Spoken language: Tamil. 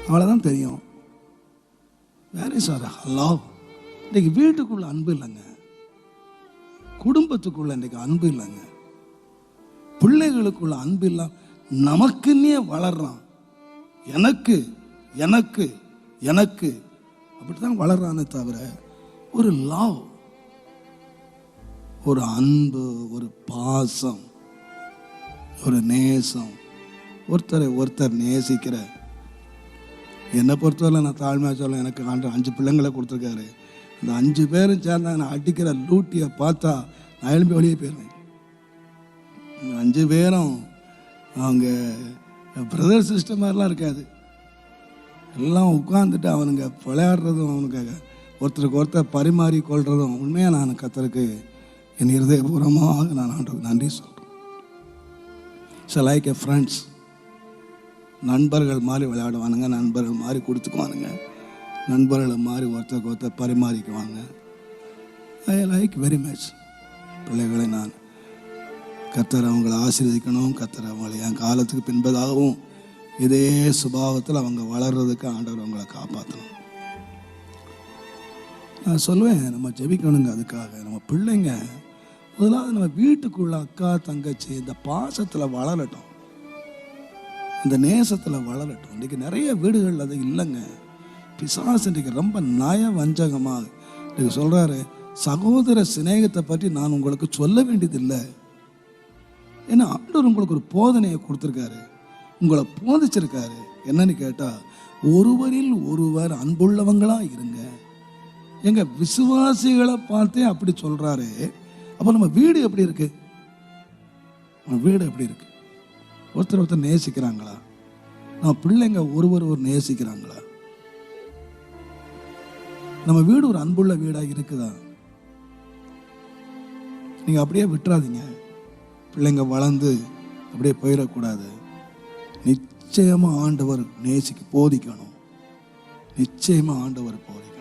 அவ்வளோதான் தெரியும். வேற சார் லவ். இன்றைக்கு வீட்டுக்குள்ள அன்பு இல்லைங்க, குடும்பத்துக்குள்ள இன்றைக்கு அன்பு இல்லைங்க, பிள்ளைகளுக்குள்ள அன்பு இல்லை. நமக்குன்னே வளர்றான். எனக்கு எனக்கு எனக்கு அப்படித்தான் வளர்றானே தவிர ஒரு லவ், ஒரு அன்பு, ஒரு பாசம், ஒரு நேசம், ஒருத்தரை ஒருத்தர் நேசிக்கிற. என்னை பொறுத்தவரை நான் தாழ்மையாக சொல்ல, எனக்கு 5 பிள்ளைங்களை கொடுத்துருக்காரு. அந்த 5 பேரும் சேர்ந்தா நான் அடிக்கிற லூட்டியை பார்த்தா நான் எழும்பி வெளியே போயிடுவேன். 5 பேரும் அவங்க பிரதர் சிஸ்டர் மாதிரிலாம் இருக்காது. எல்லாம் உட்காந்துட்டு அவனுங்க விளையாடுறதும், அவனுக்காக ஒருத்தருக்கு ஒருத்தர் பரிமாறி கொள்றதும் உண்மையாக நான் கர்த்தருக்கு என் இருதயபூர்வமாக நான் ஆண்டவருக்கு நன்றி சொல்கிறேன். ஸோ லைக் எ ஃப்ரெண்ட்ஸ், நண்பர்கள் மாதிரி விளையாடுவானுங்க, நண்பர்கள் மாதிரி கொடுத்துக்குவானுங்க, நண்பர்களை மாதிரி ஒருத்தருக்கு ஒருத்தர் பரிமாறிக்குவாங்க. I like very much. பிள்ளைகளை நான் கர்த்தர் அவங்களை ஆசீர்வதிக்கணும், கர்த்தர் அவங்களை என் காலத்துக்கு பின்பதாகவும் இதே சுபாவத்தில் அவங்க வளர்றதுக்கு ஆண்டவர் அவங்களை காப்பாற்றணும். நான் சொல்லுவேன், நம்ம ஜெபிக்கணுங்க. அதுக்காக நம்ம பிள்ளைங்க முதலாவது நம்ம வீட்டுக்குள்ள அக்கா தங்கச்சி இந்த பாசத்தில் வளரட்டும், இந்த நேசத்தில் வளரட்டும். இன்றைக்கி நிறைய வீடுகள் அது இல்லைங்க. பிசாசு இன்றைக்கி ரொம்ப நய வஞ்சகமாக இன்றைக்கி சொல்கிறாரு, சகோதர சிநேகத்தை பற்றி நான் உங்களுக்கு சொல்ல வேண்டியதில்லை. ஏன்னா ஆண்டவர் உங்களுக்கு ஒரு போதனையை கொடுத்துருக்காரு, உங்களை போதிச்சிருக்காரு. என்னன்னு கேட்டால், ஒருவரில் ஒருவர் அன்புள்ளவங்களா இருங்க. எங்க விசுவாசிகளை பார்த்தே அப்படி சொல்றாரு. அப்போ நம்ம வீடு எப்படி இருக்கு? நம்ம வீடு எப்படி இருக்கு? ஒருத்தர் ஒருத்தர் நேசிக்கிறாங்களா? நம்ம பிள்ளைங்க ஒருவர் ஒரு நேசிக்கிறாங்களா? நம்ம வீடு ஒரு அன்புள்ள வீடாக இருக்குதா? நீங்க அப்படியே விட்டுறாதீங்க. பிள்ளைங்க வளர்ந்து அப்படியே போயிடக்கூடாது. நிச்சயமா ஆண்டவர் போதிக்கணும். நிச்சயமா ஆண்டவர் போதிக்கணும்.